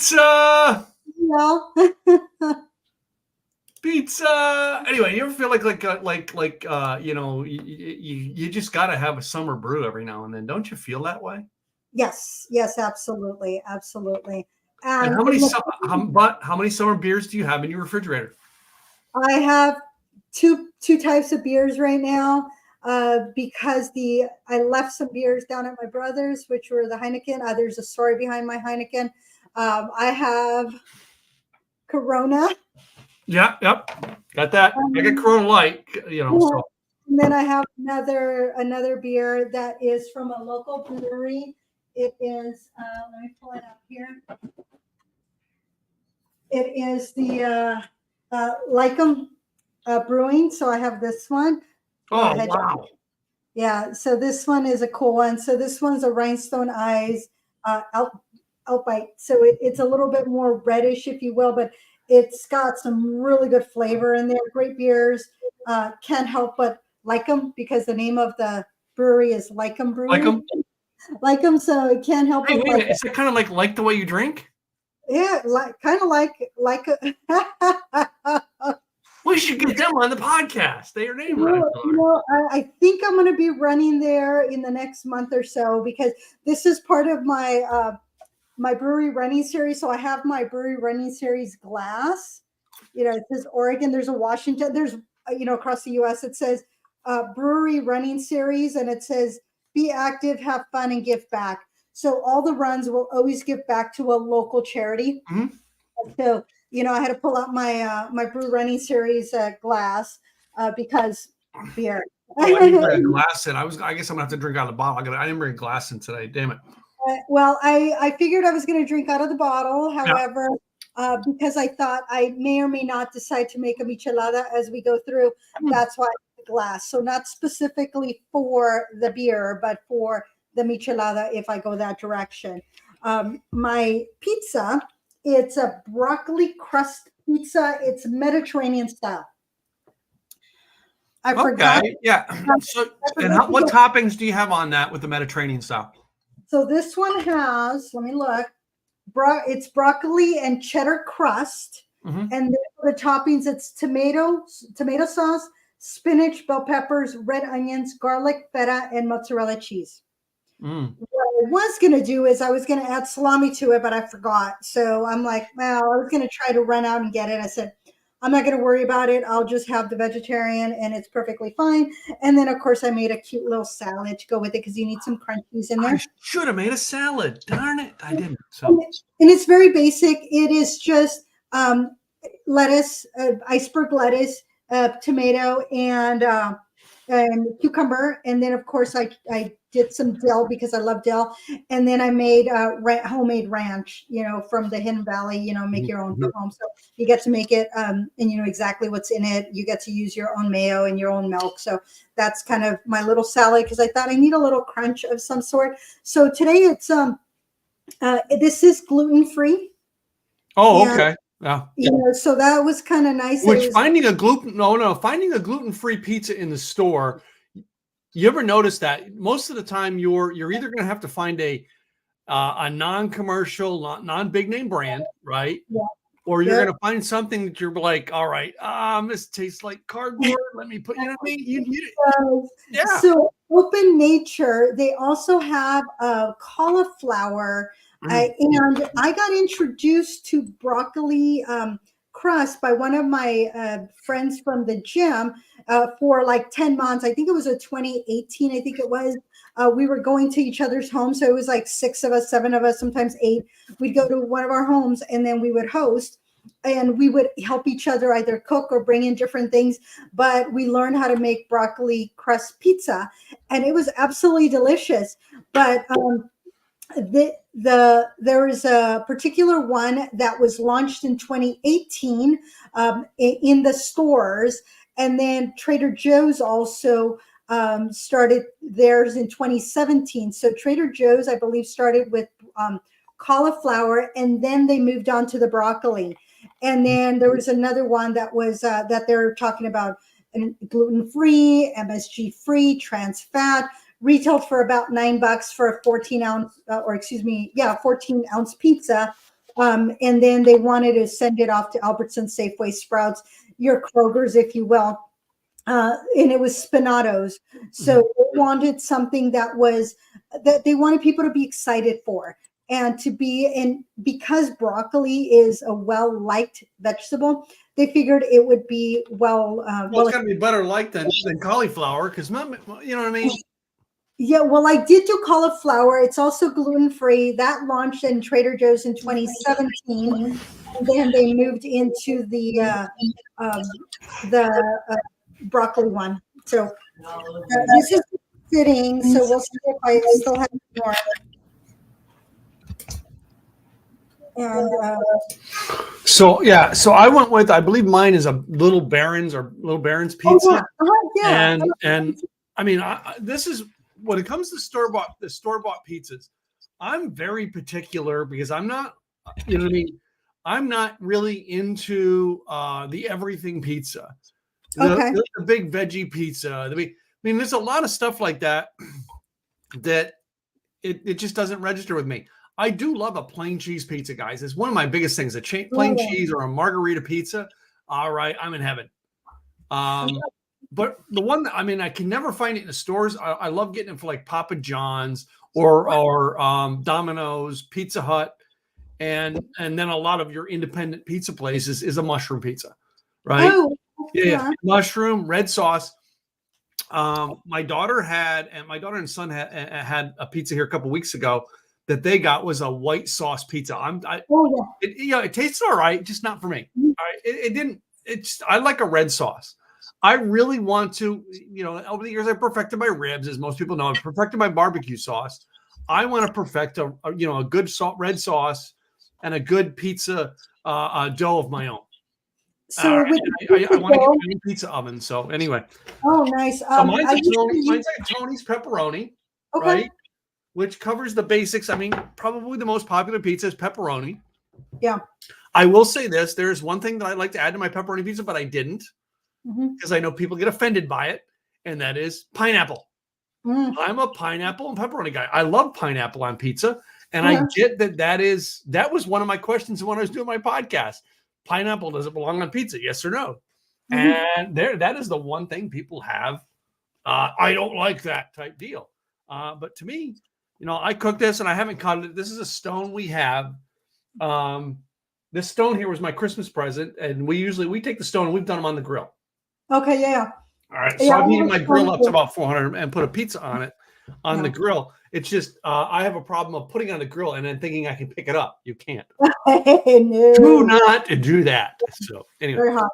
Pizza. Well, Pizza. Anyway, you ever feel you just got to have a summer brew every now and then? Don't you feel that way? yes, absolutely, absolutely. And And how many summer beers do you have in your refrigerator? I have two types of beers right now because I left some beers down at my brother's, which were the Heineken. There's a story behind my Heineken. I have Corona. Yeah, yep, got that. I got Corona Light, So And then I have another beer that is from a local brewery. It is let me pull it up here. It is the Lycum Brewing. So I have this one. Oh, wow. Yeah, so this one is a cool one. So this one's a Rhinestone Eyes Outbite. So it's a little bit more reddish, if you will, but it's got some really good flavor in there. Great beers. Can't help but like them because the name of the brewery is Lycum Brewing. Like them? Like them, so it can't help Hey, but wait a minute. Is it kind of like the way you drink? Yeah, kind of like We should get them on the podcast. They are named right. I think I'm going to be running there in the next month or so because this is part of my my brewery running series. So I have my brewery running series glass. It says Oregon. There's a Washington. There's across the U.S. It says brewery running series, and it says be active, have fun, and give back. So all the runs will always give back to a local charity. Mm-hmm. So I had to pull out my my brew running series glass because beer. I didn't bring a glass in. I guess I'm gonna have to drink out of the bottle. I didn't bring a glass in today. Damn it. Well, I figured I was going to drink out of the bottle. However, because I thought I may or may not decide to make a michelada as we go through, that's why I took the glass. So not specifically for the beer, but for the michelada if I go that direction. My pizza, it's a broccoli crust pizza. It's Mediterranean style. I forgot. Yeah. So, what toppings do you have on that with the Mediterranean style? So this one has, let me look, it's broccoli and cheddar crust. Mm-hmm. And the toppings, it's tomato sauce, spinach, bell peppers, red onions, garlic, feta, and mozzarella cheese. What I was going to do is I was going to add salami to it, but I forgot. So I'm like, well, I was going to try to run out and get it. I said, I'm not going to worry about it. I'll just have the vegetarian and it's perfectly fine. And then, of course, I made a cute little salad to go with it because you need some crunchies in there. I should have made a salad. Darn it. I didn't. So. And it's very basic. It is just lettuce, iceberg lettuce, tomato, and cucumber. And then, of course, I did some dill because I love dill. And then I made homemade ranch, from the Hidden Valley, make your own from home. So you get to make it and you know exactly what's in it. You get to use your own mayo and your own milk. So that's kind of my little salad because I thought I need a little crunch of some sort. So today it's this is gluten-free. Oh, okay. Yeah. So that was kind of nice. Finding a gluten-free pizza in the store. You ever notice that most of the time you're either going to have to find a non-commercial, non-big name brand, right? Yeah. Or you're going to find something that you're like, all right, this tastes like cardboard. Let me put, Yeah. So Open Nature, they also have a cauliflower. And I got introduced to broccoli crust by one of my friends from the gym for like 10 months. I think it was a 2018. I think it was. We were going to each other's homes. So it was like 6 of us, 7 of us, sometimes 8. We'd go to one of our homes and then we would host. And we would help each other either cook or bring in different things. But we learned how to make broccoli crust pizza. And it was absolutely delicious. But there is a particular one that was launched in 2018 in the stores, and then Trader Joe's also started theirs in 2017. So Trader Joe's, I believe, started with cauliflower, and then they moved on to the broccoli. And then there was another one that was that they're talking about gluten-free, MSG-free, trans fat. Retailed for about $9 for a 14 ounce pizza. And then they wanted to send it off to Albertsons, Safeway, Sprouts, your Kroger's, if you will. And it was spinatos. So they wanted something that they wanted people to be excited for, and because broccoli is a well-liked vegetable, they figured it would be well, it's got to be better liked than cauliflower, because, you know what I mean? Yeah, well, I did do cauliflower. It's also gluten-free. That launched in Trader Joe's in 2017, and then they moved into the broccoli one. So this is sitting. So we'll see if I still have more. And so I went with, I believe mine is a Little Baron's pizza. Yeah. And I mean, this is when it comes to store-bought pizzas, I'm very particular because I'm not, you know what I mean? I'm not really into the everything pizza. The big veggie pizza. I mean, there's a lot of stuff like that it just doesn't register with me. I do love a plain cheese pizza, guys. It's one of my biggest things. Plain cheese or a margarita pizza. All right, I'm in heaven. But the one that, I mean, I can never find it in the stores. I love getting it for like Papa John's or Domino's, Pizza Hut, and then a lot of your independent pizza places is a mushroom pizza, right? Oh, yeah. Mushroom, red sauce. My daughter and son had a pizza here a couple weeks ago that they got was a white sauce pizza. It tastes all right, just not for me. All right, it didn't. I like a red sauce. I really want to, over the years I perfected my ribs, as most people know. I've perfected my barbecue sauce. I want to perfect a good red sauce and a good pizza dough of my own. So I want to get my own pizza oven. So anyway. Oh, nice. So mine's like Tony's pepperoni, right? Which covers the basics. I mean, probably the most popular pizza is pepperoni. Yeah. I will say this. There's one thing that I'd like to add to my pepperoni pizza, but I didn't because I know people get offended by it, and that is pineapple. I'm a pineapple and pepperoni guy. I love pineapple on pizza, and I get that was one of my questions when I was doing my podcast. Pineapple, does it belong on pizza? Yes or no? And that is the one thing people have. I don't like that type deal. But to me, I cooked this and I haven't cut it. This is a stone we have. This stone here was my Christmas present, and we take the stone and we've done them on the grill. Okay, yeah. All right, so I've heated my grill up to about 400 and put a pizza on it on the grill. It's just I have a problem of putting it on the grill and then thinking I can pick it up. You can't. No. Do not do that. So anyway. Very hot.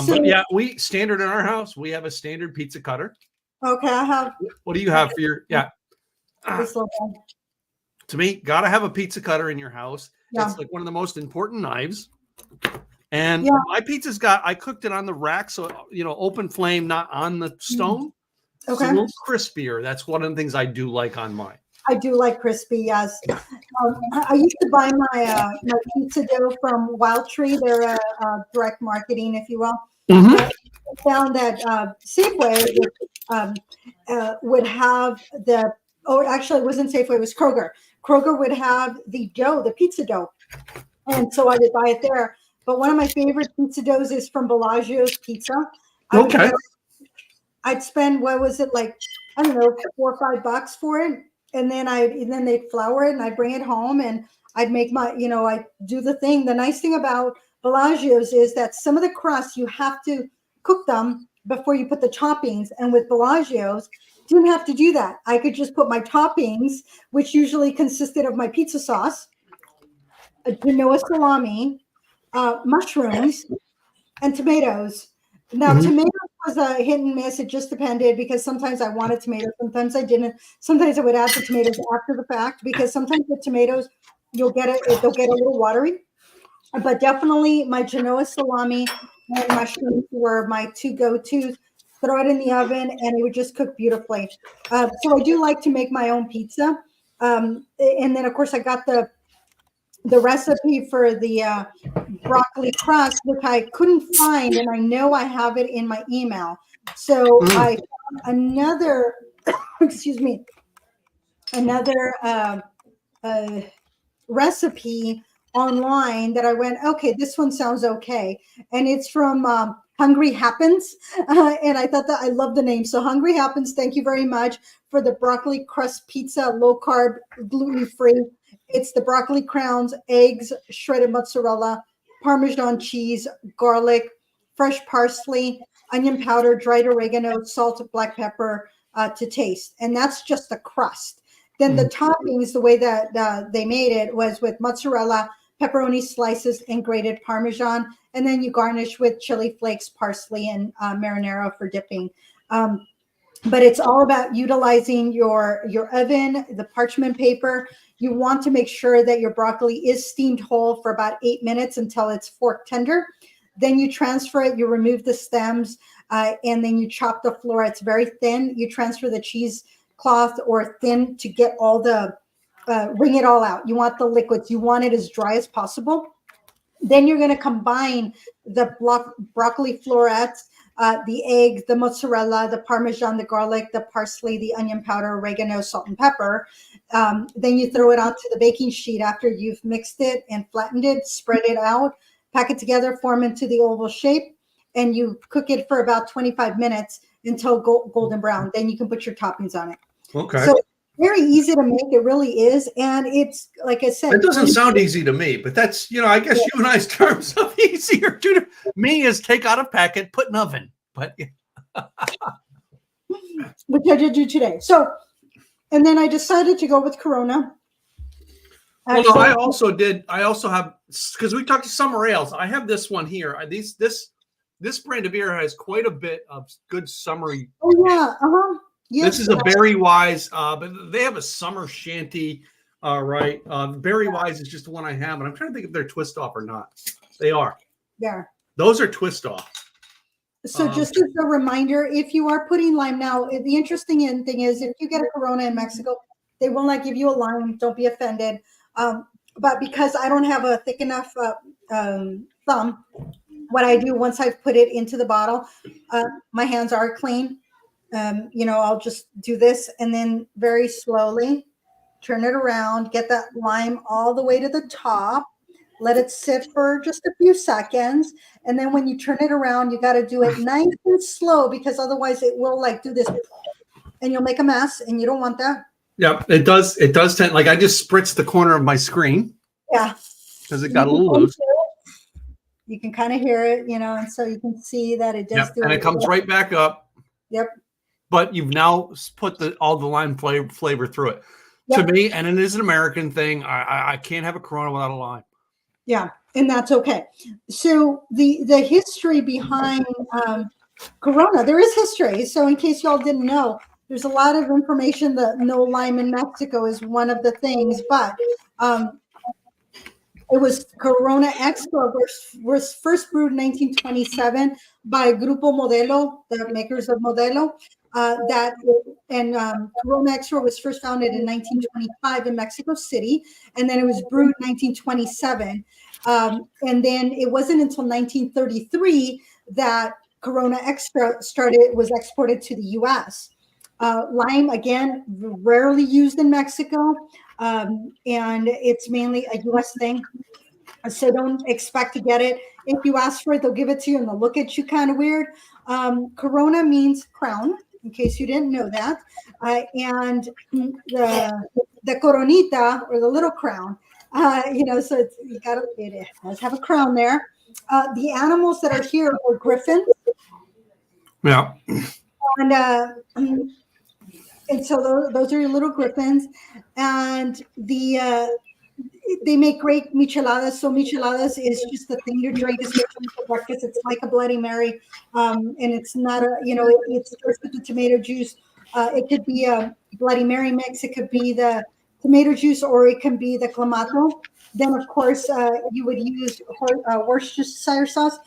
But yeah, standard in our house, we have a standard pizza cutter. Okay, I have. What do you have for your To me, gotta have a pizza cutter in your house. Yeah. It's like one of the most important knives. And my pizza's I cooked it on the rack, so open flame, not on the stone. Okay. It's a little crispier. That's one of the things I do like on mine. I do like crispy, yes. I used to buy my pizza dough from Wild Tree. They're direct marketing, if you will. I found that Safeway would have actually it wasn't Safeway, it was Kroger. Kroger would have the dough, the pizza dough. And so I would buy it there. But one of my favorite pizza doughs is from Bellagio's Pizza. I'd spend, what was it, like, I don't know, $4 or $5 for it. And then they'd flour it and I'd bring it home and I'd make I do the thing. The nice thing about Bellagio's is that some of the crusts, you have to cook them before you put the toppings. And with Bellagio's, didn't have to do that. I could just put my toppings, which usually consisted of my pizza sauce, a Genoa salami, mushrooms, and tomatoes. Now, tomatoes was a hit and miss. It just depended because sometimes I wanted tomatoes, sometimes I didn't. Sometimes I would add the tomatoes after the fact because sometimes with tomatoes, they'll get a little watery. But definitely my Genoa salami and mushrooms were my two go-tos. Throw it in the oven and it would just cook beautifully. So I do like to make my own pizza. And then, of course, I got the recipe for the broccoli crust, which I couldn't find, and I know I have it in my email. So I found another, another recipe online that I went, okay, this one sounds okay. And it's from Hungry Happens. And I thought that I love the name. So Hungry Happens, thank you very much for the broccoli crust pizza, low carb, gluten free. It's the broccoli crowns, eggs, shredded mozzarella, Parmesan cheese, garlic, fresh parsley, onion powder, dried oregano, salt, black pepper to taste. And that's just the crust. Then the toppings, the way that they made it was with mozzarella, pepperoni slices, and grated Parmesan. And then you garnish with chili flakes, parsley, and marinara for dipping. But it's all about utilizing your oven, the parchment paper. You want to make sure that your broccoli is steamed whole for about 8 minutes until it's fork tender. Then you transfer it, you remove the stems, and then you chop the florets very thin. You transfer the cheesecloth or thin to get all the, wring it all out. You want the liquids. You want it as dry as possible. Then you're going to combine the broccoli florets, the eggs, the mozzarella, the Parmesan, the garlic, the parsley, the onion powder, oregano, salt, and pepper. Then you throw it onto the baking sheet after you've mixed it and flattened it, spread it out, pack it together, form into the oval shape, and you cook it for about 25 minutes until golden brown. Then you can put your toppings on it. Okay. So very easy to make. It really is. And it's, like I said, it doesn't sound easy to me, but that's, I guess you and I's terms of easier to me is take out a packet, put in oven. But which I did do today. So, and then I decided to go with Corona. Well, no, I also have, because we talked to summer ales. I have this one here. This brand of beer has quite a bit of good summery. Oh yeah. Uh-huh. Yes, this is a Berry Wise, but they have a summer shanty, right? Berry Wise is just the one I have, and I'm trying to think if they're twist off or not. They are. Yeah. Those are twist off. So just as a reminder, if you are putting lime now, the interesting thing is if you get a Corona in Mexico, they will not give you a lime. Don't be offended. But because I don't have a thick enough thumb, what I do once I've put it into the bottle, my hands are clean. I'll just do this and then very slowly turn it around, get that lime all the way to the top, let it sit for just a few seconds. And then when you turn it around, you got to do it nice and slow because otherwise it will do this and you'll make a mess and you don't want that. Yeah, it does. It does tend, I just spritzed the corner of my screen. Yeah. Because it got a little loose. You can kind of hear it, and so you can see that it does do it. And it comes right back up. Yep. But you've now put all the lime flavor through it. Yep. To me, and it is an American thing, I can't have a Corona without a lime. Yeah, and that's okay. So the history behind Corona, there is history. So in case y'all didn't know, there's a lot of information that no lime in Mexico is one of the things, but it was Corona Extra was first brewed in 1927 by Grupo Modelo, the makers of Modelo. Corona Extra was first founded in 1925 in Mexico City, and then it was brewed in 1927. And then it wasn't until 1933 that Corona Extra was exported to the U.S. Lime, again, rarely used in Mexico, and it's mainly a U.S. thing. So don't expect to get it. If you ask for it, they'll give it to you and they'll look at you kind of weird. Corona means crown, in case you didn't know that. And the coronita, or the little crown, so it does have a crown there. The animals that are here are griffins. Yeah. And so those are your little griffins. And they make great micheladas. So micheladas is just the thing you drink for breakfast. It's like a Bloody Mary, and it's not it's just with the tomato juice. It could be a Bloody Mary mix. It could be the tomato juice, or it can be the clamato. Then, of course, you would use Worcestershire sauce.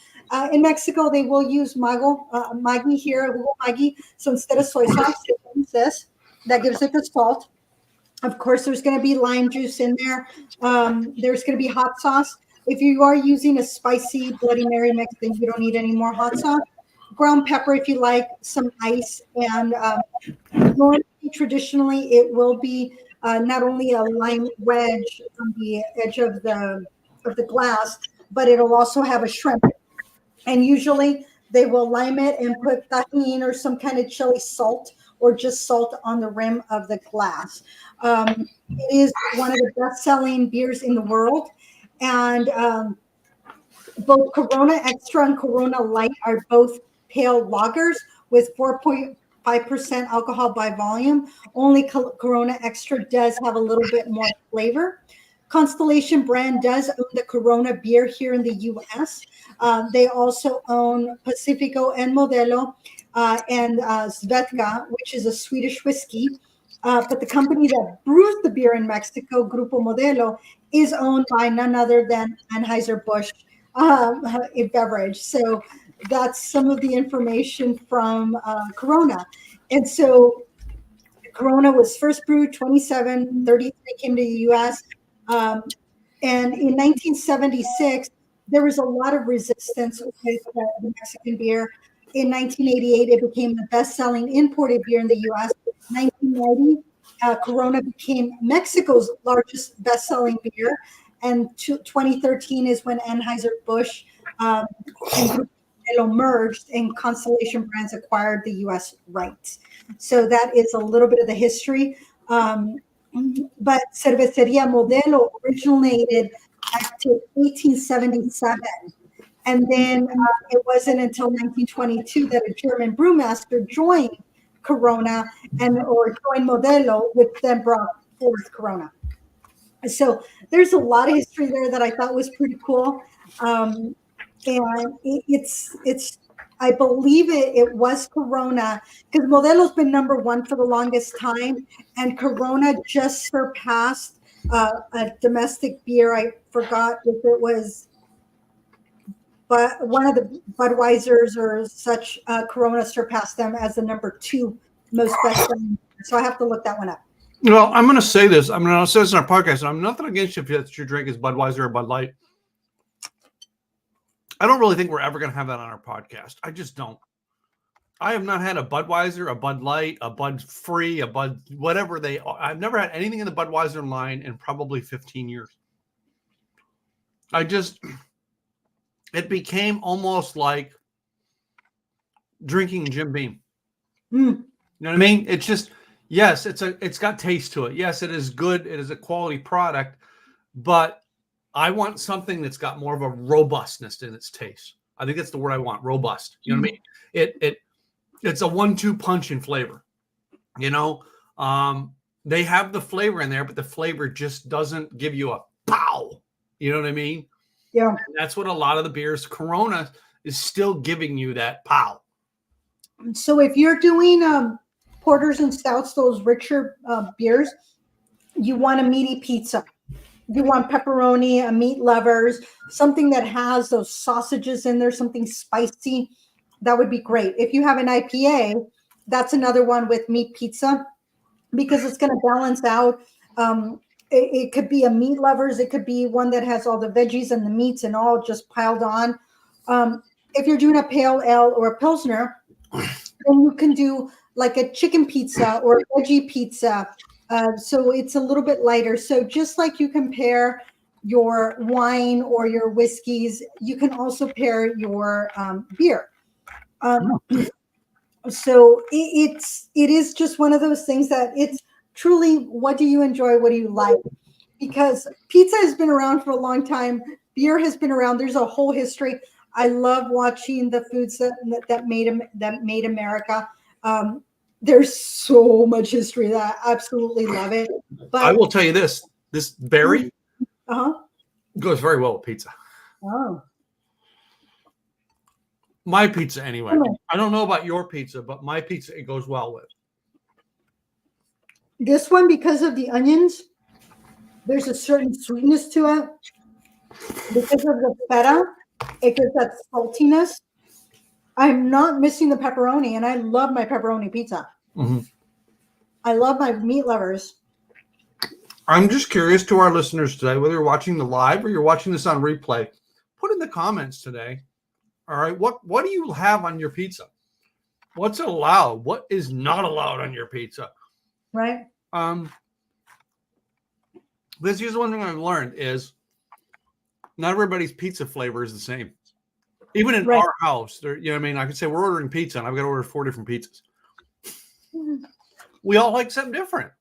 In Mexico, they will use Maggi here, Maggi. So instead of soy sauce, they use this. That gives it the salt. Of course, there's going to be lime juice in there. There's going to be hot sauce. If you are using a spicy Bloody Mary mix, then you don't need any more hot sauce. Ground pepper, if you like, some ice. And normally, traditionally, it will be not only a lime wedge on the edge of the of the glass, but it'll also have a shrimp. And usually they will lime it and put tahini or some kind of chili salt or just salt on the rim of the glass. It is one of the best-selling beers in the world. And both Corona Extra and Corona Light are both pale lagers with 4.5% alcohol by volume. Only Corona Extra does have a little bit more flavor. Constellation brand does own the Corona beer here in the U.S. They also own Pacifico and Modelo and Svedka, which is a Swedish whiskey. But the company that brews the beer in Mexico, Grupo Modelo, is owned by none other than Anheuser-Busch a beverage. So that's some of the information from Corona. And so Corona was first brewed 2733, came to the U.S. And in 1976, there was a lot of resistance with the Mexican beer. In 1988, it became the best-selling imported beer in the U.S. 1990, Corona became Mexico's largest best-selling beer. And 2013 is when Anheuser-Busch and Grupo Modelo merged and Constellation Brands acquired the U.S. rights. So that is a little bit of the history. But Cervecería Modelo originated back to 1877. And then it wasn't until 1922 that a German brewmaster joined Corona or joined Modelo, which then brought forth Corona. So there's a lot of history there that I thought was pretty cool. And it's I believe it was Corona, because Modelo's been number one for the longest time, and Corona just surpassed a domestic beer. I forgot if it was, but one of the Budweisers or such. Corona surpassed them as the number 2 most best-selling. So I have to look that one up. Well, I'm going to say this. I'm going to say this in our podcast. I'm nothing against you if your drink is Budweiser or Bud Light. I don't really think we're ever going to have that on our podcast. I just don't. I have not had a Budweiser, a Bud Light, a Bud Free, a Bud, whatever they are. I've never had anything in the Budweiser line in probably 15 years. It became almost like drinking Jim Beam. You know what I mean? It's just, yes, it's got taste to it. Yes, it is good. It is a quality product, but I want something that's got more of a robustness in its taste. I think that's the word I want, robust. You know what I mean? It's a 1-2 punch in flavor. You know, they have the flavor in there, but the flavor just doesn't give you a pow. You know what I mean? Yeah. And that's what a lot of the beers, Corona is still giving you that pow. So if you're doing porters and stouts, those richer beers, you want a meaty pizza. You want pepperoni, a meat lovers, something that has those sausages in there, something spicy. That would be great. If you have an IPA, that's another one with meat pizza, because it's going to balance out. It could be a meat lovers. It could be one that has all the veggies and the meats and all just piled on. If you're doing a pale ale or a pilsner, then you can do like a chicken pizza or a veggie pizza. So it's a little bit lighter. So just like you can pair your wine or your whiskeys, you can also pair your beer. So it is just one of those things that it's truly, what do you enjoy? What do you like? Because pizza has been around for a long time. Beer has been around. There's a whole history. I love watching the foods that made America. There's so much history that I absolutely love it. But I will tell you this berry goes very well with pizza. Oh. My pizza, anyway. I don't know about your pizza, but my pizza, it goes well with. This one, because of the onions, there's a certain sweetness to it. Because of the feta, it gives that saltiness. I'm not missing the pepperoni, and I love my pepperoni pizza. Mm-hmm. I love my meat lovers. I'm just curious to our listeners today, whether you're watching the live or you're watching this on replay, put in the comments today. All right, what do you have on your pizza? What's allowed? What is not allowed on your pizza? Right. This is one thing I've learned is Not everybody's pizza flavor is the same. Even in Right. our house, there, you know what I mean? I could say we're ordering pizza and I've got to order 4 different pizzas. We all like something different.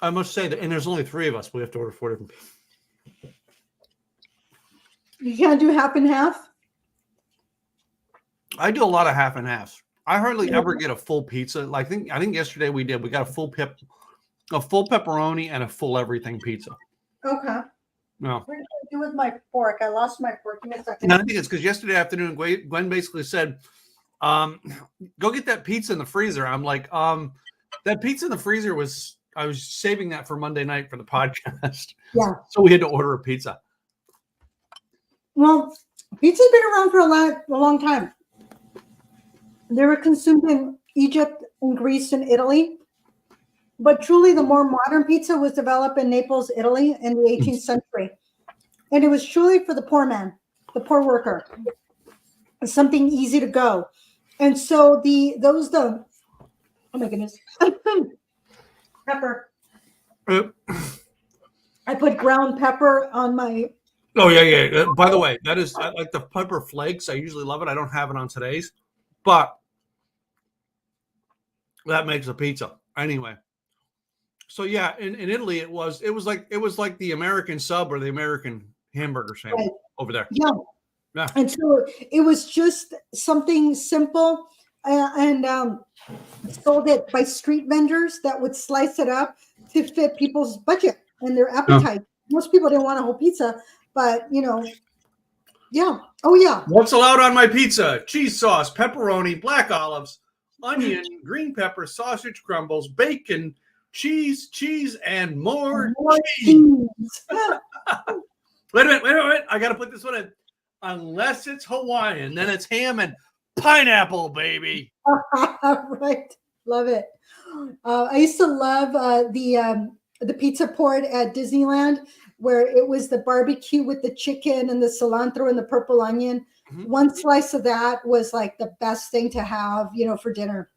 I must say that, and there's only 3 of us. We have to order 4 different pizzas. You can't do half and half? I do a lot of half and halves. I hardly ever get a full pizza. Like I think yesterday we did. We got a full pepperoni and a full everything pizza. Okay. No. What did I do with my fork? I lost my fork. Give me a second. And I think it's because yesterday afternoon, Gwen basically said, go get that pizza in the freezer. I'm like, that pizza in the freezer I was saving that for Monday night for the podcast. Yeah. So we had to order a pizza. Well, pizza's been around for a long time. They were consumed in Egypt and Greece and Italy. But truly, the more modern pizza was developed in Naples, Italy in the 18th century. And it was truly for the poor man, the poor worker. Something easy to go. And so oh my goodness. Pepper. I put ground pepper on my. Oh, yeah. By the way, I like the pepper flakes. I usually love it. I don't have it on today's. But that makes a pizza. Anyway. So yeah, in Italy it was like the American sub or the American hamburger sandwich over there. Yeah. And so it was just something simple and sold it by street vendors that would slice it up to fit people's budget and their appetite. Most people didn't want a whole pizza, but yeah. Oh yeah. What's allowed on my pizza? Cheese sauce, pepperoni, black olives, onion, green pepper, sausage crumbles, bacon, cheese, and more cheese. Wait a minute. I got to put this one in. Unless it's Hawaiian, then it's ham and pineapple, baby. Right. Love it. I used to love the pizza port at Disneyland, where it was the barbecue with the chicken and the cilantro and the purple onion. One slice of that was like the best thing to have, for dinner.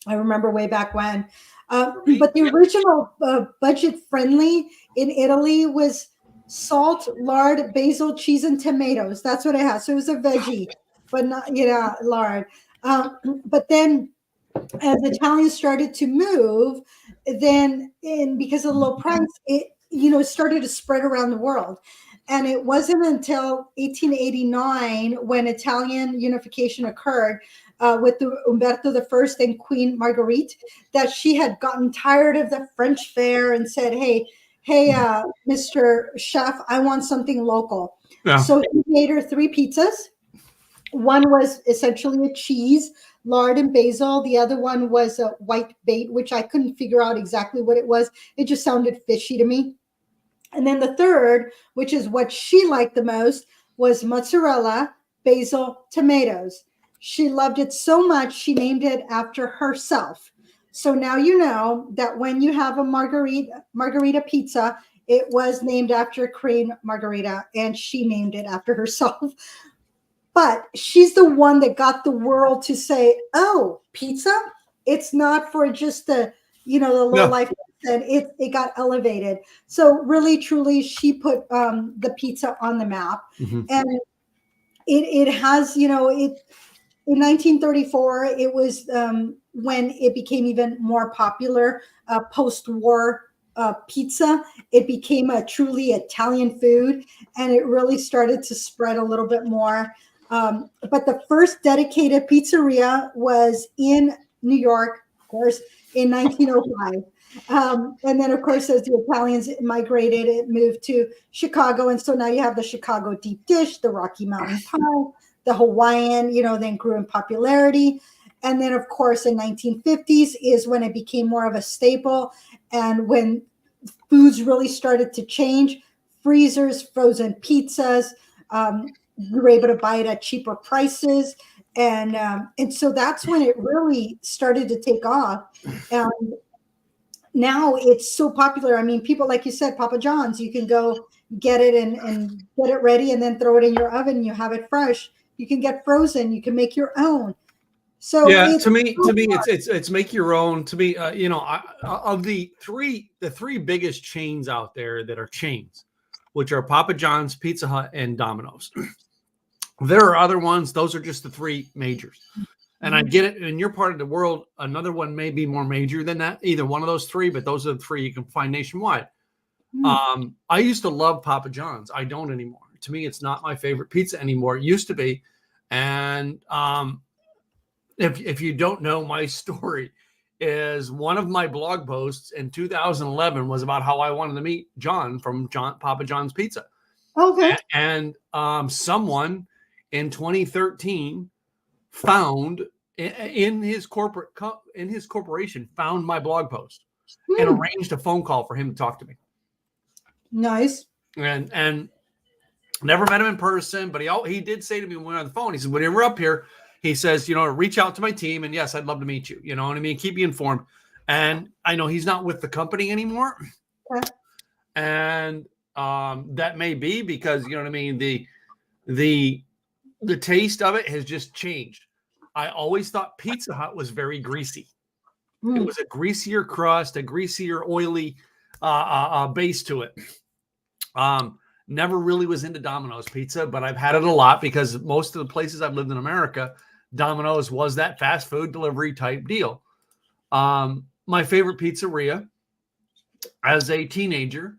I remember way back when. But the original budget friendly in Italy was salt, lard, basil, cheese, and tomatoes. That's what it has. So it was a veggie, but not, lard. But then as Italians started to move, then because of the low price, it, started to spread around the world. And it wasn't until 1889 when Italian unification occurred with Umberto I and Queen Marguerite, that she had gotten tired of the French fare and said, hey, Mr. Chef, I want something local. Yeah. So he made her 3 pizzas. One was essentially a cheese, lard, and basil. The other one was a white bait, which I couldn't figure out exactly what it was. It just sounded fishy to me. And then the third, which is what she liked the most, was mozzarella, basil, tomatoes. She loved it so much, she named it after herself. So now you know that when you have a margarita pizza, it was named after Queen Margarita, and she named it after herself. But she's the one that got the world to say, oh, pizza? It's not for just the low life. And it got elevated. So really, truly, she put the pizza on the map. And it has, in 1934, it was when it became even more popular, post-war pizza. It became a truly Italian food, and it really started to spread a little bit more. But the first dedicated pizzeria was in New York, of course, in 1905. And then, of course, as the Italians migrated, it moved to Chicago. And so now you have the Chicago deep dish, the Rocky Mountain pie, the Hawaiian, then grew in popularity. And then, of course, in 1950s is when it became more of a staple. And when foods really started to change, freezers, frozen pizzas, you were able to buy it at cheaper prices. And so that's when it really started to take off. Now it's so popular. I mean, people, like you said, Papa John's, you can go get it and get it ready and then throw it in your oven. You have it fresh. You can get frozen. You can make your own. So yeah, to me, it's make your own. To me, you know, of the three biggest chains out there that are chains, which are Papa John's, Pizza Hut, and Domino's. There are other ones. Those are just the three majors. And I get it. In your part of the world, another one may be more major than that. Either one of those three, but those are the three you can find nationwide. I used to love Papa John's. I don't anymore. To me, it's not my favorite pizza anymore. It used to be. And if you don't know, my story is one of my blog posts in 2011 was about how I wanted to meet John from Papa John's Pizza. Okay. And someone in 2013 found in his corporation found my blog post and arranged a phone call for him to talk to me. Nice. And never met him in person, but he did say to me when we were on the phone, he said, when you were up here, he says, you know, reach out to my team, and yes, I'd love to meet you. You know what I mean? Keep me informed. And I know he's not with the company anymore. Okay. And that may be because, you know what I mean, the taste of it has just changed. I always thought Pizza Hut was very greasy. It was a greasier crust, a greasier, oily base to it. Never really was into Domino's pizza, but I've had it a lot because most of the places I've lived in America, Domino's was that fast food delivery type deal. My favorite pizzeria as a teenager,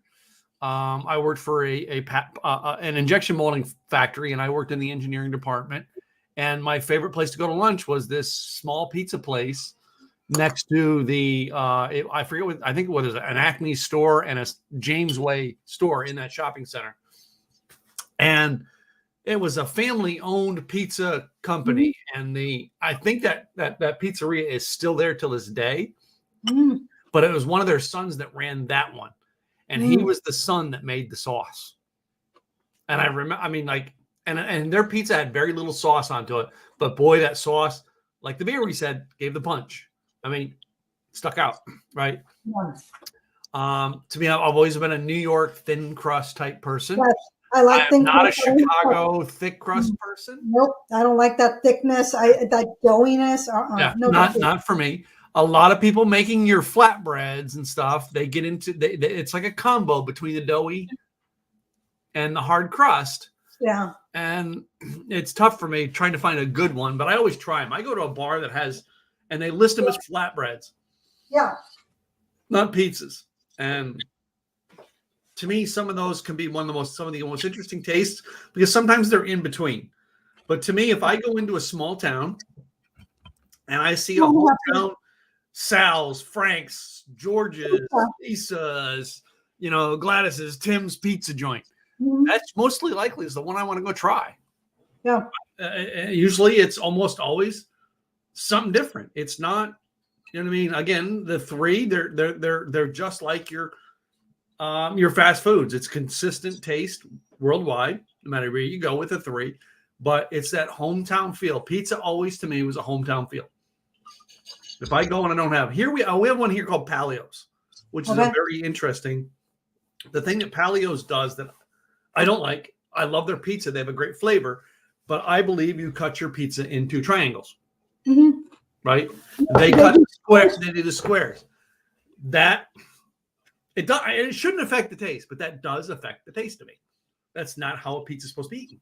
I worked for an injection molding factory, and I worked in the engineering department. And my favorite place to go to lunch was this small pizza place next to the I forget what, I think it was an Acme store and a James Way store in that shopping center. And it was a family-owned pizza company, and I think that pizzeria is still there till this day. But it was one of their sons that ran that one, and he was the son that made the sauce. And I remember, I mean, like, and their pizza had very little sauce onto it, but boy, that sauce, like the beer we said, gave the punch. I mean, stuck out, right? Yes. To me, I've always been a New York thin crust type person. Yes. I'm not a Chicago thick crust person. Nope, I don't like that thickness. That doughiness. Yeah, no, not for me. A lot of people making your flatbreads and stuff, they get into it's like a combo between the doughy and the hard crust. Yeah. And it's tough for me trying to find a good one, but I always try them. I go to a bar that has, and they list them as flatbreads. Yeah. Not pizzas. And to me, some of those can be some of the most interesting tastes because sometimes they're in between. But to me, if I go into a small town and I see a hometown Sal's, Frank's, George's, Lisa's, you know, Gladys's, Tim's pizza joint, that's mostly likely is the one I want to go try. Yeah. Usually it's almost always something different. It's not, you know what I mean? Again, the three, they're just like your fast foods. It's consistent taste worldwide, no matter where you go with the three, but it's that hometown feel. Pizza always to me was a hometown feel. If I go and I don't have we have one here called Palio's, which is a very interesting. The thing that Palio's does that I don't like, I love their pizza. They have a great flavor, but I believe you cut your pizza into triangles, right? They cut the squares. They do the squares. It shouldn't affect the taste, but that does affect the taste to me. That's not how a pizza is supposed to be eaten.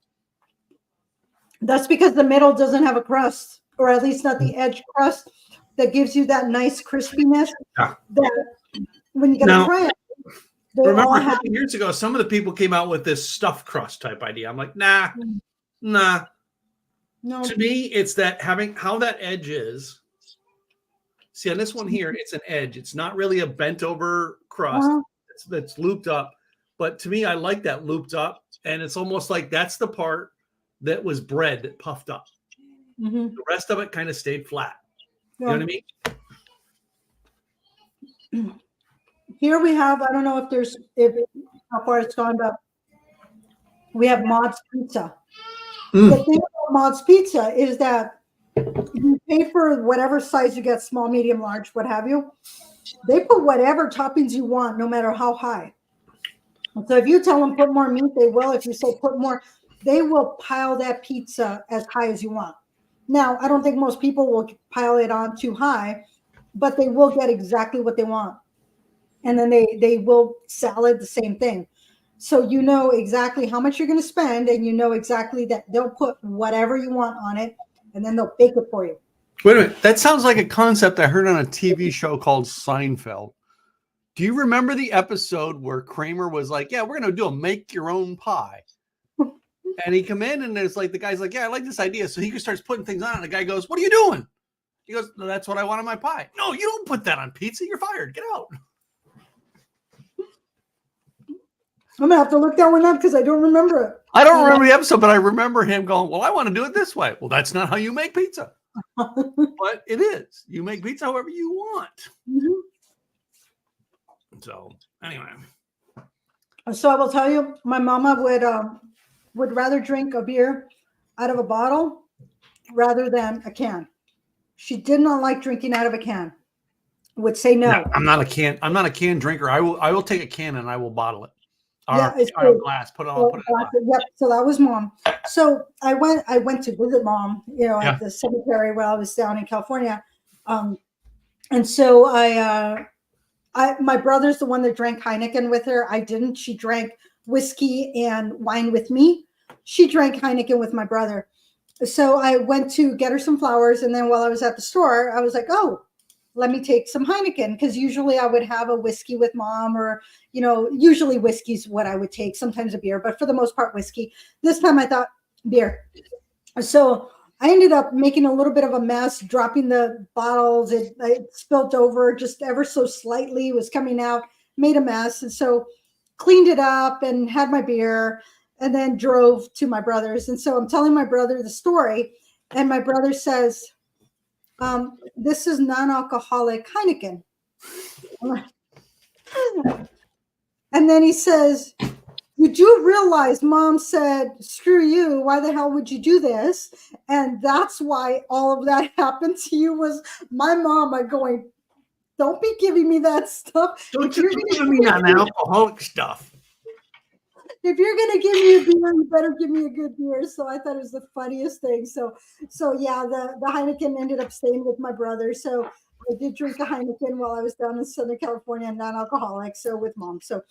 That's because the middle doesn't have a crust, or at least not the edge crust that gives you that nice crispiness. Yeah. That when you get a triangle. Remember a couple years ago, some of the people came out with this stuffed crust type idea. I'm like, nah. No. To me, it's that how that edge is. See, on this one here, it's an edge. It's not really a bent over crust that's looped up. But to me, I like that looped up. And it's almost like that's the part that was bread that puffed up. The rest of it kind of stayed flat. You know what I mean? Here we have, I don't know how far it's gone, but we have Mod's Pizza. The thing about Mod's Pizza is that you pay for whatever size you get, small, medium, large, what have you. They put whatever toppings you want, no matter how high. So if you tell them put more meat, they will. If you say put more, they will pile that pizza as high as you want. Now, I don't think most people will pile it on too high, but they will get exactly what they want. And then they will salad the same thing. So you know exactly how much you're going to spend, and you know exactly that they'll put whatever you want on it, and then they'll bake it for you. Wait a minute. That sounds like a concept I heard on a TV show called Seinfeld. Do you remember the episode where Kramer was like, yeah, we're going to do a make your own pie? And he come in and there's like, the guy's like, yeah, I like this idea. So he starts putting things on. And the guy goes, what are you doing? He goes, no, that's what I want on my pie. No, you don't put that on pizza. You're fired. Get out. I'm going to have to look that one up because I don't remember it. I don't remember the episode, but I remember him going, well, I want to do it this way. Well, that's not how you make pizza. But it is. You make pizza however you want. Mm-hmm. So anyway. So I will tell you, my mama would rather drink a beer out of a bottle rather than a can. She did not like drinking out of a can. Would say no. I'm not a can drinker. I will take a can and I will bottle it. Yeah, it's a glass. Put it on. Yep. So that was mom. So I went to visit mom, at the cemetery while I was down in California. And so my brother's the one that drank Heineken with her. I didn't. She drank whiskey and wine with me. She drank Heineken with my brother. So I went to get her some flowers. And then while I was at the store, I was like, oh, let me take some Heineken. Because usually I would have a whiskey with mom, or, usually whiskey's what I would take, sometimes a beer, but for the most part, whiskey. This time I thought beer. So I ended up making a little bit of a mess, dropping the bottles. It spilled over just ever so slightly, was coming out, made a mess. And so cleaned it up and had my beer and then drove to my brother's. And so I'm telling my brother the story. And my brother says, this is non-alcoholic Heineken. And then he says, you do realize mom said, screw you. Why the hell would you do this? And that's why all of that happened to you, was my mom going, don't be giving me that stuff. Don't you give me non-alcoholic stuff. If you're going to give me a beer, you better give me a good beer. So I thought it was the funniest thing. So yeah, the Heineken ended up staying with my brother. So I did drink a Heineken while I was down in Southern California, non-alcoholic, so with mom. So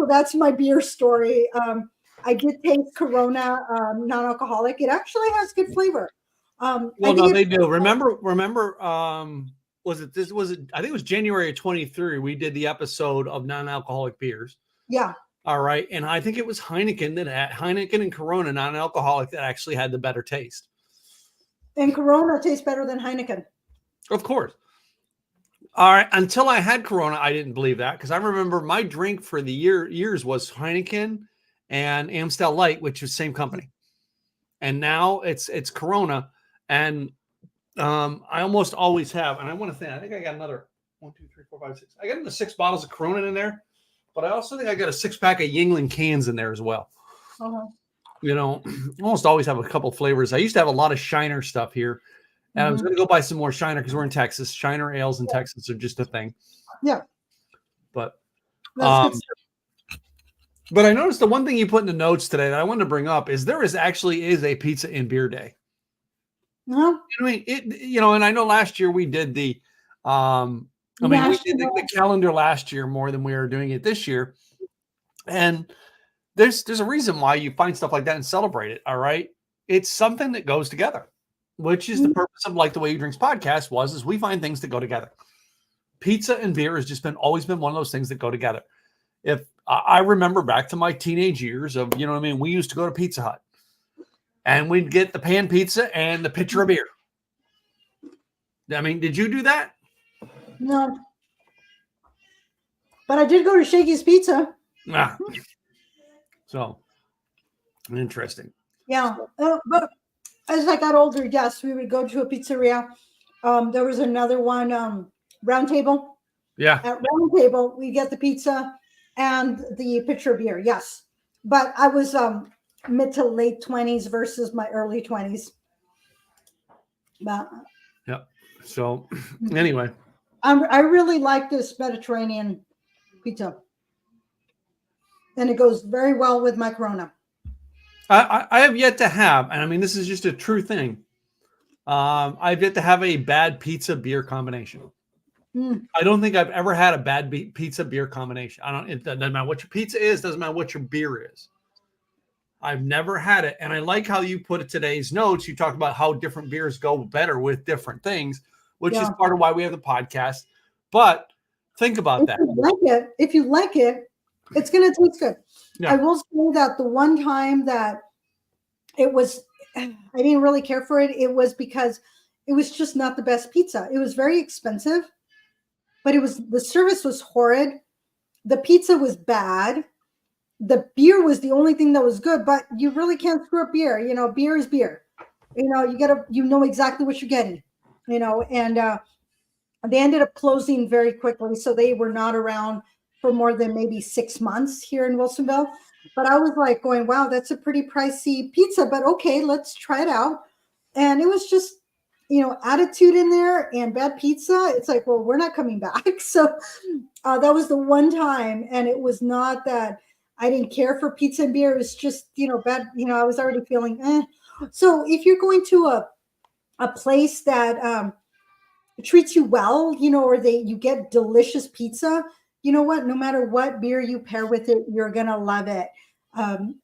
that's my beer story. I did taste Corona non-alcoholic. It actually has good flavor. Well, no, they do. Remember, I think it was January of 23. We did the episode of non-alcoholic beers. Yeah. All right. And I think it was Heineken and Corona non-alcoholic that actually had the better taste. And Corona tastes better than Heineken. Of course. All right. Until I had Corona, I didn't believe that, because I remember my drink for the years was Heineken and Amstel Light, which is same company. And now it's Corona. And I almost always have. And I want to think, I think I got another 1, 2, 3, 4, 5, 6. I got another 6 bottles of Corona in there. But I also think I got a 6-pack of Yuengling cans in there as well. Uh-huh. Almost always have a couple flavors. I used to have a lot of Shiner stuff here. And I was going to go buy some more Shiner because we're in Texas. Shiner ales in Texas are just a thing. Yeah. But I noticed the one thing you put in the notes today that I wanted to bring up is there is a pizza and beer day. Uh-huh. I mean, and I know last year we did we did the calendar last year more than we are doing it this year. And there's a reason why you find stuff like that and celebrate it. All right. It's something that goes together, which is the purpose of Like the Way You Drinks podcast is we find things that go together. Pizza and beer has just always been one of those things that go together. If I remember back to my teenage years of, we used to go to Pizza Hut and we'd get the pan pizza and the pitcher of beer. I mean, did you do that? No. But I did go to Shakey's Pizza. So, interesting. Yeah. But as I got older, yes, we would go to a pizzeria. There was another one, Round Table. Yeah. At Round Table, we get the pizza and the pitcher of beer. Yes. But I was mid to late 20s versus my early 20s. But, yep. So, anyway. I really like this Mediterranean pizza. And it goes very well with my Corona. I have yet to have, and I mean, this is just a true thing. I've yet to have a bad pizza beer combination. Mm. I don't think I've ever had a bad pizza beer combination. It doesn't matter what your pizza is, doesn't matter what your beer is. I've never had it. And I like how you put it today's notes. You talk about how different beers go better with different things, which is part of why we have the podcast. But think about that. If you like it, it's going to taste good. Yeah. I will say that the one time that it was, I didn't really care for it. It was because it was just not the best pizza. It was very expensive, but the service was horrid. The pizza was bad. The beer was the only thing that was good, but you really can't screw up beer. You know, beer is beer. You know, you know exactly what you're getting, you know, and they ended up closing very quickly. So they were not around for more than maybe 6 months here in Wilsonville. But I was like going, wow, that's a pretty pricey pizza, but okay, let's try it out. And it was just, you know, attitude in there and bad pizza. It's like, well, we're not coming back. So that was the one time. And it was not that I didn't care for pizza and beer. It was just, you know, bad. You know, I was already feeling, eh. So if you're going to a place that treats you well, you know, or you get delicious pizza, you know what? No matter what beer you pair with it, you're gonna love it.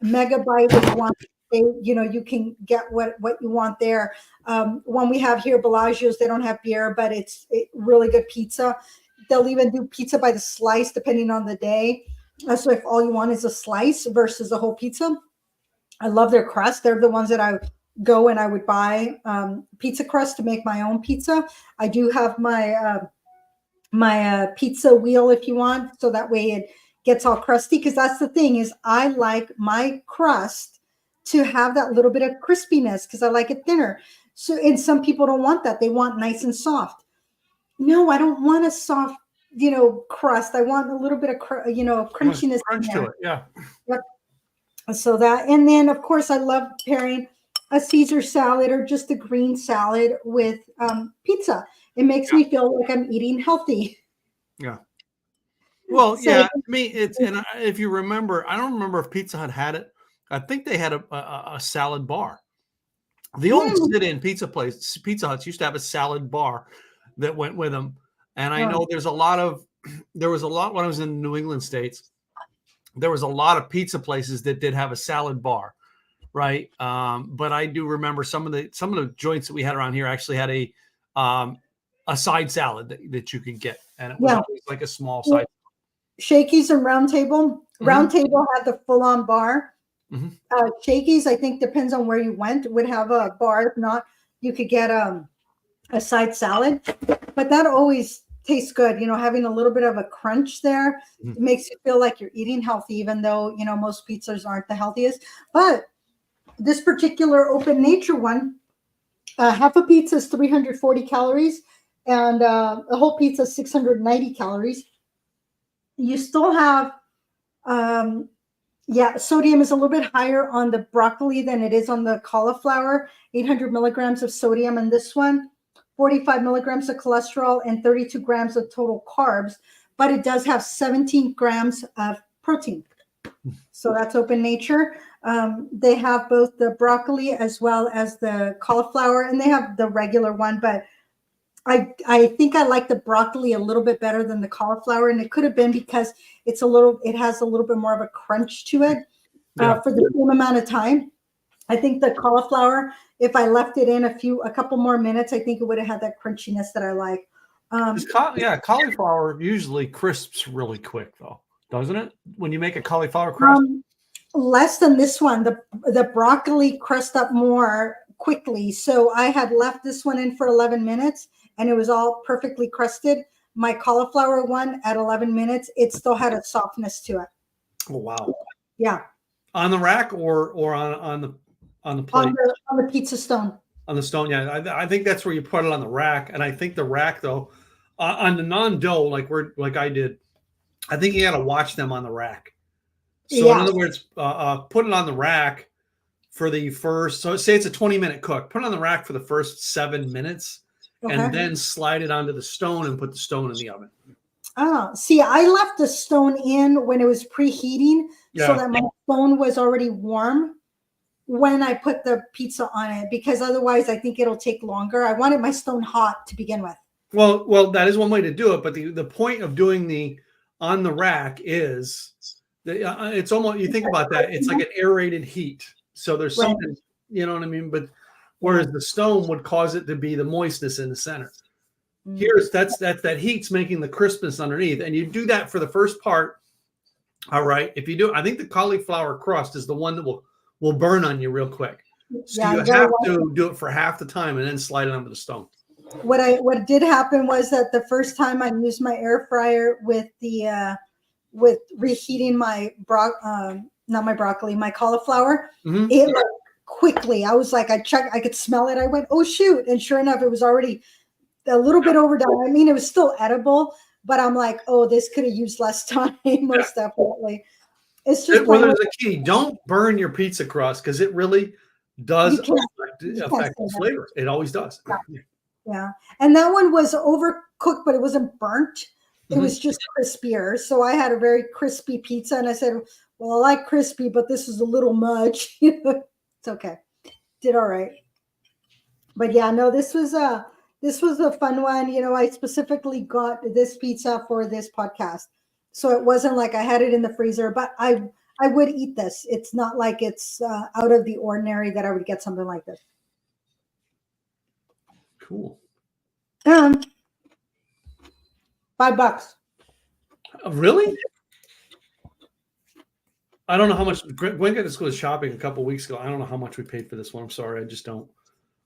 Megabyte is one. You know, you can get what you want there. One we have here, Bellagio's, they don't have beer, but it's really good pizza. They'll even do pizza by the slice depending on the day. So if all you want is a slice versus a whole pizza, I love their crust. They're the ones that I go and I would buy pizza crust to make my own pizza. I do have my pizza wheel if you want, so that way it gets all crusty. Because that's the thing is I like my crust to have that little bit of crispiness because I like it thinner. So, and some people don't want that. They want nice and soft. No, I don't want a soft, you know, crust. I want a little bit of, you know, crunchiness. Crunch to it, yeah. Yep. So that, and then of course I love pairing a Caesar salad or just a green salad with pizza. It makes me feel like I'm eating healthy. Yeah. Well, so, yeah, to me, and if you remember, I don't remember if Pizza Hut had it. I think they had a salad bar. The old sit-in pizza place, Pizza Huts, used to have a salad bar that went with them. And I know there was a lot when I was in the New England states, there was a lot of pizza places that did have a salad bar, right? But I do remember some of the joints that we had around here actually had a side salad that you could get, and it was always like a small side. Shakey's and Round Table. Round Table had the full-on bar. Shakey's, I think, depends on where you went, would have a bar. If not, you could get a side salad. But that always tastes good, you know, having a little bit of a crunch there. It makes you feel like you're eating healthy, even though, you know, most pizzas aren't the healthiest. But this particular Open Nature one, half a pizza is 340 calories and a whole pizza is 690 calories. You still have, sodium is a little bit higher on the broccoli than it is on the cauliflower. 800 milligrams of sodium in this one, 45 milligrams of cholesterol, and 32 grams of total carbs. But it does have 17 grams of protein. So that's Open Nature. They have both the broccoli as well as the cauliflower, and they have the regular one, but I think I like the broccoli a little bit better than the cauliflower, and it could have been because it has a little bit more of a crunch to it for the same amount of time. I think the cauliflower, if I left it in a couple more minutes, I think it would have had that crunchiness that I like. Cauliflower usually crisps really quick, though, doesn't it? When you make a cauliflower crust, less than this one. The broccoli crust up more quickly. So I had left this one in for 11 minutes. And it was all perfectly crusted. My cauliflower one at 11 minutes, it still had a softness to it. Oh wow! Yeah. On the rack or on the plate? On the pizza stone. On the stone, yeah. I think that's where you put it on the rack. And I think the rack though, on the non-dough, like I did, I think you got to watch them on the rack. So in other words, put it on the rack for the first. So say it's a 20-minute cook. Put it on the rack for the first 7 minutes. Okay. And then slide it onto the stone and put the stone in the oven. Oh, see, I left the stone in when it was preheating so that my stone was already warm. when I put the pizza on it, because otherwise I think it'll take longer. I wanted my stone hot to begin with. Well, that is one way to do it, but the point of doing the on the rack is it's almost, you think about that, it's like an aerated heat. So there's something, you know what I mean? But whereas the stone would cause it to be the moistness in the center. Here's that's that heat's making the crispness underneath, and you do that for the first part. All right. If you do, I think the cauliflower crust is the one that will burn on you real quick. So you have to do it for half the time and then slide it onto the stone. What did happen was that the first time I used my air fryer with with reheating my my cauliflower, it like quickly, I was like, I checked, I could smell it. I went, oh shoot. And sure enough, it was already a little bit overdone. I mean, it was still edible, but I'm like, oh, this could have used less time, most definitely. It's just there's a key. Don't burn your pizza crust, because it really does affect the flavor. It always does. Yeah. And that one was overcooked, but it wasn't burnt. It was just crispier. So I had a very crispy pizza, and I said, well, I like crispy, but this is a little much. It's okay. Did all right. But yeah, no, this was a fun one. You know, I specifically got this pizza for this podcast. So it wasn't like I had it in the freezer, but I would eat this. It's not like it's out of the ordinary that I would get something like this. Cool. $5. Really? I don't know how much. Gwen got to go shopping a couple of weeks ago. I don't know how much we paid for this one. I'm sorry, I just don't.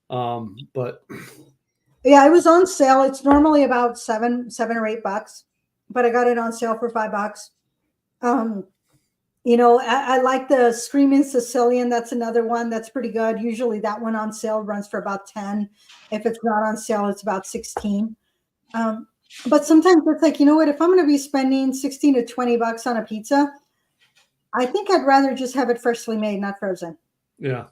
But yeah, it was on sale. It's normally about $7 or $8, but I got it on sale for $5. You know, I like the Screaming Sicilian. That's another one that's pretty good. Usually that one on sale runs for about 10. If it's not on sale, it's about 16. But sometimes it's like, you know what, if I'm going to be spending 16 to 20 bucks on a pizza, I think I'd rather just have it freshly made, not frozen. Yeah.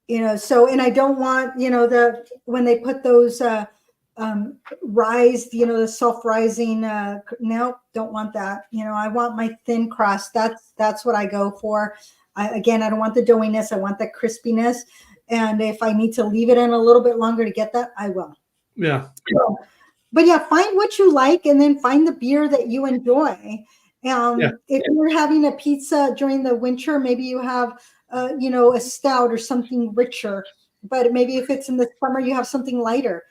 You know, so, and I don't want, you know, when they put those rised, you know, the self-rising, no, don't want that. You know, I want my thin crust. That's what I go for. Again, I don't want the doughiness. I want the crispiness. And if I need to leave it in a little bit longer to get that, I will. Yeah. So, but yeah, find what you like, and then find the beer that you enjoy. If you're having a pizza during the winter, maybe you have, you know, a stout or something richer. But maybe if it's in the summer, you have something lighter.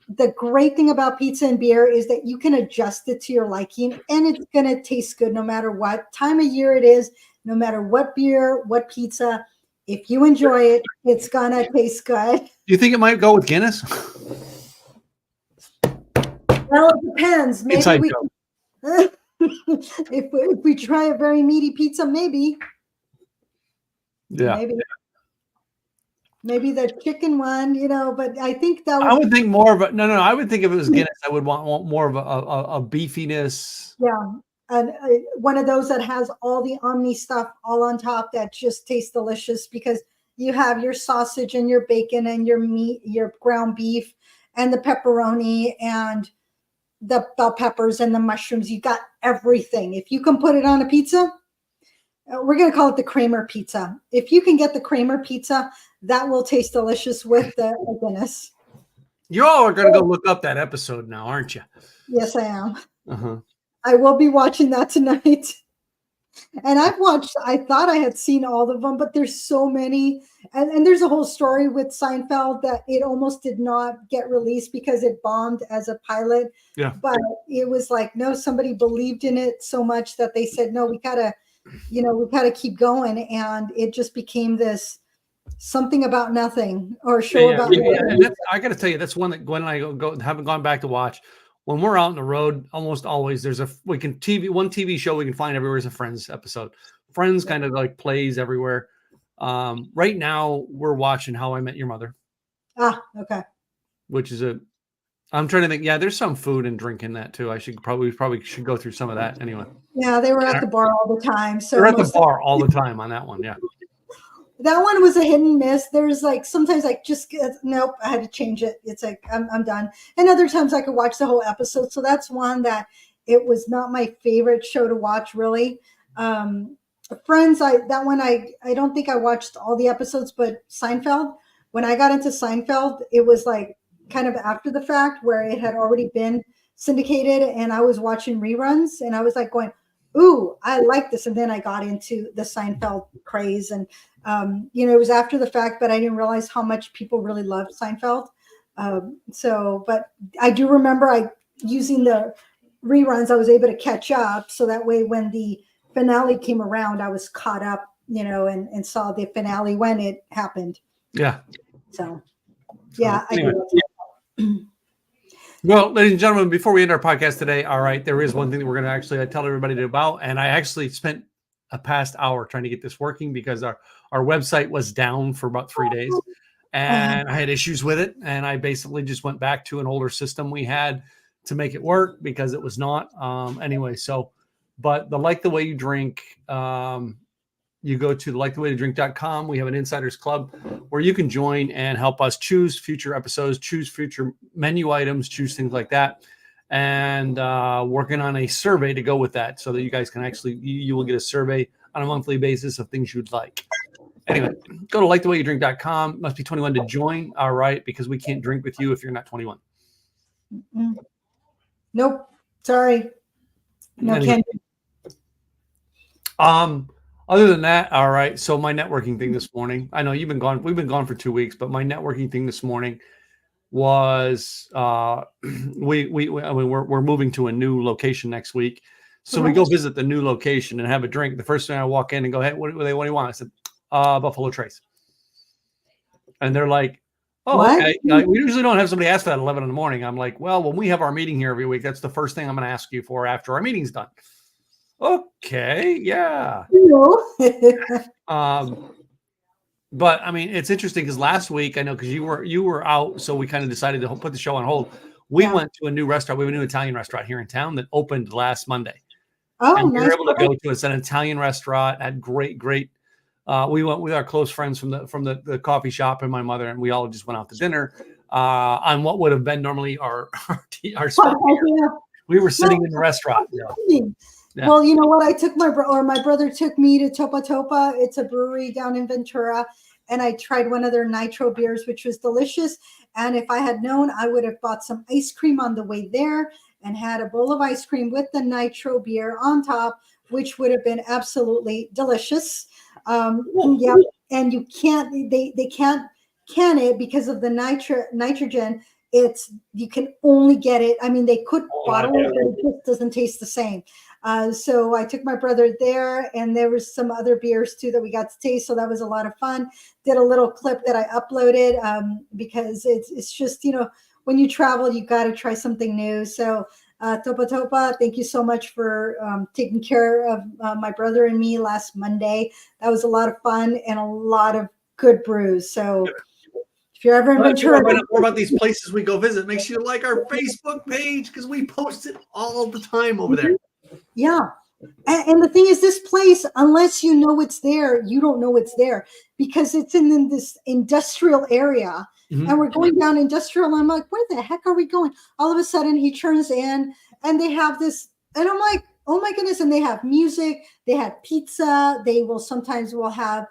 The great thing about pizza and beer is that you can adjust it to your liking, and it's going to taste good no matter what time of year it is, no matter what beer, what pizza. If you enjoy it, it's going to taste good. Do you think it might go with Guinness? Well, it depends. Maybe if we try a very meaty pizza, maybe. Yeah. Maybe the chicken one, you know, but I think that I would think more of a no. I would think if it was Guinness, I would want more of a beefiness. Yeah. And one of those that has all the Omni stuff all on top that just tastes delicious, because you have your sausage and your bacon and your meat, your ground beef and the pepperoni and the bell peppers and the mushrooms. You got everything. If you can put it on a pizza, we're going to call it the Kramer pizza. If you can get the Kramer pizza, that will taste delicious with the Guinness. You all are going to go look up that episode now, aren't you? Yes, I am. I will be watching that tonight. And I thought I had seen all of them, but there's so many. And there's a whole story with Seinfeld that it almost did not get released because it bombed as a pilot. Yeah. But it was like, no, somebody believed in it so much that they said, no, we gotta keep going. And it just became this something about nothing or show about nothing. I got to tell you, that's one that Gwen and I haven't gone back to watch. When we're out on the road, almost always there's one TV show we can find everywhere is a Friends episode. Friends kind of like plays everywhere. Right now we're watching How I Met Your Mother. Okay. Which is I'm trying to think. Yeah, there's some food and drink in that too. I should probably should go through some of that anyway. Yeah, they were at the bar all the time. So they're at the bar all the time on that one. Yeah. That one was a hit and miss. There's like sometimes like nope, I had to change it. It's like I'm done. And other times I could watch the whole episode. So that's one that it was not my favorite show to watch really. Friends, I don't think I watched all the episodes, but Seinfeld, when I got into Seinfeld, it was like kind of after the fact where it had already been syndicated and I was watching reruns and I was like going, ooh, I like this. And then I got into the Seinfeld craze and, it was after the fact, but I didn't realize how much people really loved Seinfeld. But I do remember using the reruns, I was able to catch up. So that way, when the finale came around, I was caught up, and saw the finale when it happened. Yeah. So yeah. Anyway. Well, ladies and gentlemen, before we end our podcast today, all right, there is one thing that we're going to actually tell everybody about. And I actually spent a past hour trying to get this working because our website was down for about 3 days and I had issues with it. And I basically just went back to an older system we had to make it work because it was not. Anyway, but the Like the Way You Drink, you go to likethewaytodrink.com. We have an insiders club where you can join and help us choose future episodes, choose future menu items, choose things like that. And working on a survey to go with that so that you guys can actually, you will get a survey on a monthly basis of things you'd like. Anyway, go to likethewaytodrink.com. Must be 21 to join. All right. Because we can't drink with you if you're not 21. Nope. Sorry. No, anyway. Can't. Other than that, all right. So my networking thing this morning, I know you've been gone. We've been gone for 2 weeks, but my networking thing this morning was we're moving to a new location next week. So we go visit the new location and have a drink. The first thing I walk in and go, hey, what do you want? I said, Buffalo Trace. And they're like, oh, okay. We usually don't have somebody ask for that at 11 in the morning. I'm like, well, when we have our meeting here every week, that's the first thing I'm going to ask you for after our meeting's done. Okay, yeah. But I mean, it's interesting because last week I know because you were out, so we kind of decided to put the show on hold. We went to a new restaurant. We have a new Italian restaurant here in town that opened last Monday. Oh, and nice. we were able to go to. It's an Italian restaurant. Had great. We went with our close friends from the coffee shop and my mother, and we all just went out to dinner on what would have been normally our spot. We were sitting in the restaurant. Yeah. Well, you know what? I took my brother took me to Topa Topa. It's a brewery down in Ventura, and I tried one of their nitro beers, which was delicious. And if I had known, I would have bought some ice cream on the way there and had a bowl of ice cream with the nitro beer on top, which would have been absolutely delicious. Yeah, and you can't. They can't can it because of the nitrogen. You can only get it. I mean, they could bottle it, but it just doesn't taste the same. So I took my brother there, and there was some other beers too that we got to taste. So that was a lot of fun. Did a little clip that I uploaded because it's just, when you travel, you got to try something new. So Topa Topa, thank you so much for taking care of my brother and me last Monday. That was a lot of fun and a lot of good brews. So if you're ever in Ventura, more about these places we go visit, make sure you like our Facebook page because we post it all the time over there. Yeah. And the thing is, this place, unless you know it's there, you don't know it's there because it's in this industrial area. Mm-hmm. And we're going down industrial. And I'm like, where the heck are we going? All of a sudden he turns in and they have this, and I'm like, oh my goodness. And they have music, they have pizza. They will sometimes have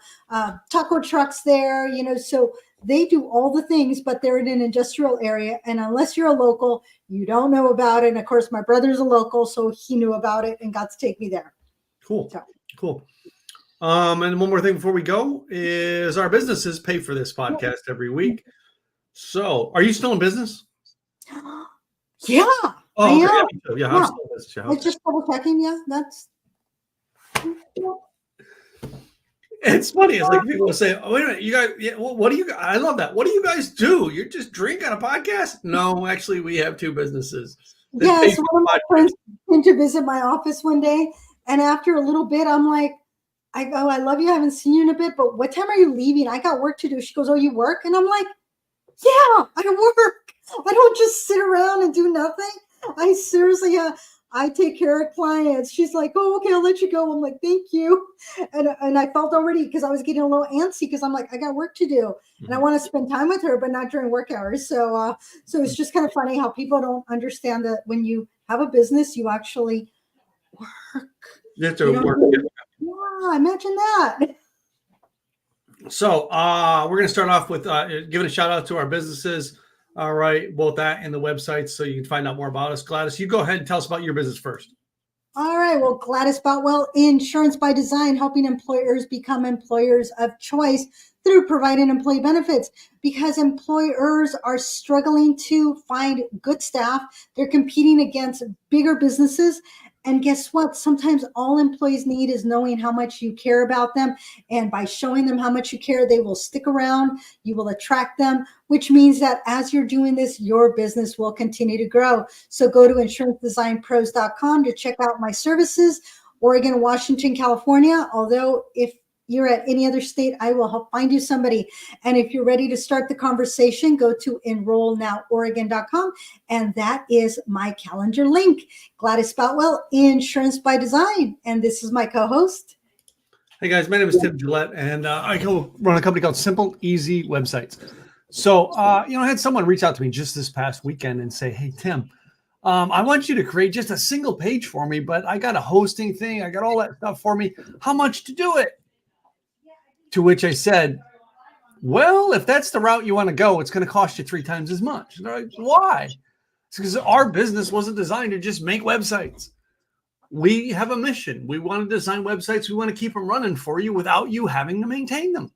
taco trucks there, so they do all the things, but they're in an industrial area. And unless you're a local, you don't know about it. And of course, my brother's a local, so he knew about it and got to take me there. Cool. So. Cool. And one more thing before we go is our businesses pay for this podcast every week. So are you still in business? Yeah. Oh, okay. Yeah. I'm still in business. Okay. Just double checking. Yeah, that's. It's funny. It's like people will say, "Oh, wait a minute, you guys. Yeah, well, what do you? I love that. What do you guys do? You just drink on a podcast?" No, actually, we have two businesses. Yes, one of my friends came to visit my office one day, and after a little bit, I'm like, "I go, I love you. I haven't seen you in a bit, but what time are you leaving? I got work to do." She goes, "Oh, you work?" And I'm like, "Yeah, I work. I don't just sit around and do nothing. I seriously." I take care of clients. She's like, "Oh, okay, I'll let you go." I'm like, "Thank you." And I felt already because I was getting a little antsy because I'm like, I got work to do and I want to spend time with her, but not during work hours. So it's just kind of funny how people don't understand that when you have a business, you actually work. You have to work. Imagine that. So we're going to start off with giving a shout out to our businesses. All right, both that and the websites, so you can find out more about us. Gladys, you go ahead and tell us about your business first. All right. Well, Gladys Boutwell, Insurance by Design, helping employers become employers of choice through providing employee benefits, because employers are struggling to find good staff. They're competing against bigger businesses. And guess what? Sometimes all employees need is knowing how much you care about them. And by showing them how much you care, they will stick around. You will attract them, which means that as you're doing this, your business will continue to grow. So go to insurancedesignpros.com to check out my services, Oregon, Washington, California. Although if you're at any other state, I will help find you somebody. And if you're ready to start the conversation, go to enrollnoworegon.com. And that is my calendar link. Gladys Boutwell, Insurance by Design. And this is my co-host. Hey guys, my name is Tim Gillette, and I run a company called Simple Easy Websites. So, I had someone reach out to me just this past weekend and say, hey, Tim, I want you to create just a single page for me, but I got a hosting thing. I got all that stuff for me. How much to do it? To which I said, well, if that's the route you want to go, it's going to cost you 3 times as much. And they're like, why? It's because our business wasn't designed to just make websites. We have a mission. We want to design websites. We want to keep them running for you without you having to maintain them.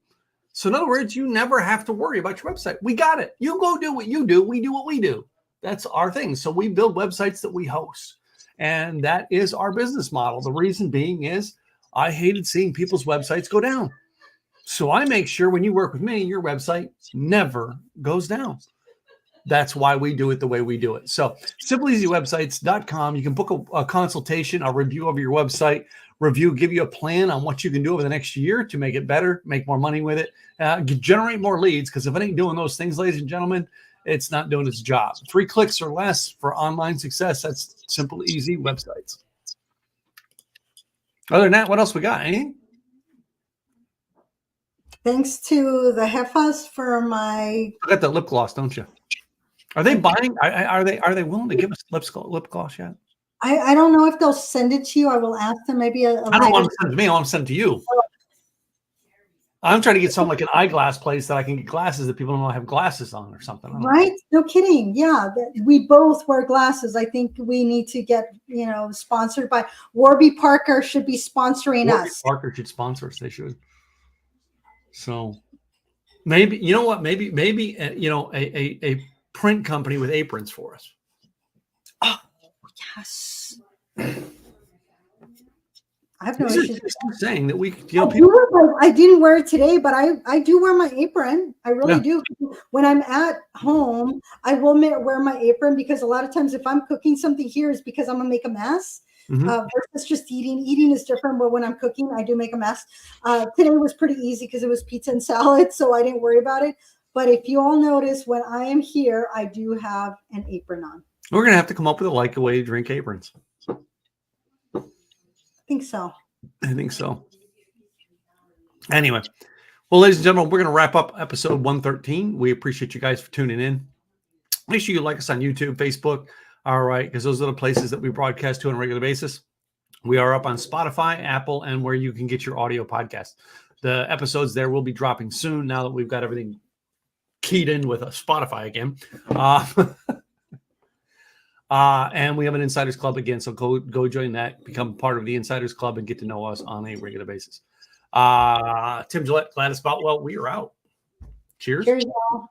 So in other words, you never have to worry about your website. We got it. You go do what you do. We do what we do. That's our thing. So we build websites that we host. And that is our business model. The reason being is I hated seeing people's websites go down. So I make sure when you work with me, your website never goes down. That's why we do it the way we do it. So simpleeasywebsites.com. You can book a consultation, a review of your website, give you a plan on what you can do over the next year to make it better, make more money with it, generate more leads. Because if it ain't doing those things, ladies and gentlemen, it's not doing its job. 3 clicks or less for online success. That's Simple Easy Websites. Other than that, what else we got? Anything? Thanks to the Hefas for my. You got that lip gloss, don't you? Are they buying? Are they willing to give us lip gloss yet? I don't know if they'll send it to you. I will ask them maybe I don't want to send it to me. I want to send it to you. I'm trying to get something like an eyeglass place that I can get glasses that people don't have glasses on or something. Right? No kidding. Yeah. We both wear glasses. I think we need to get, sponsored by Warby Parker should be sponsoring us. Parker should sponsor us. They should. So maybe, you know what? Maybe, a print company with aprons for us. Oh, yes. I have no issues saying that we, I didn't wear it today, but I do wear my apron. I really do. When I'm at home, I will wear my apron because a lot of times if I'm cooking something here is because I'm gonna make a mess. Versus just eating. Eating is different, but when I'm cooking, I do make a mess. Today was pretty easy because it was pizza and salad, so I didn't worry about it. But if you all notice, when I am here, I do have an apron on. We're gonna have to come up with a way to drink aprons. I think so. Anyway, well, ladies and gentlemen, we're going to wrap up episode 113. We appreciate you guys for tuning in. Make sure you like us on YouTube, Facebook. All right, because those are the places that we broadcast to on a regular basis. We are up on Spotify, Apple, and where you can get your audio podcast. The episodes there will be dropping soon now that we've got everything keyed in with a Spotify again. And we have an Insiders Club again, so go join that, become part of the Insiders Club, and get to know us on a regular basis. Tim Gillette, Gladys Boutwell, we are out. Cheers. Cheers, y'all.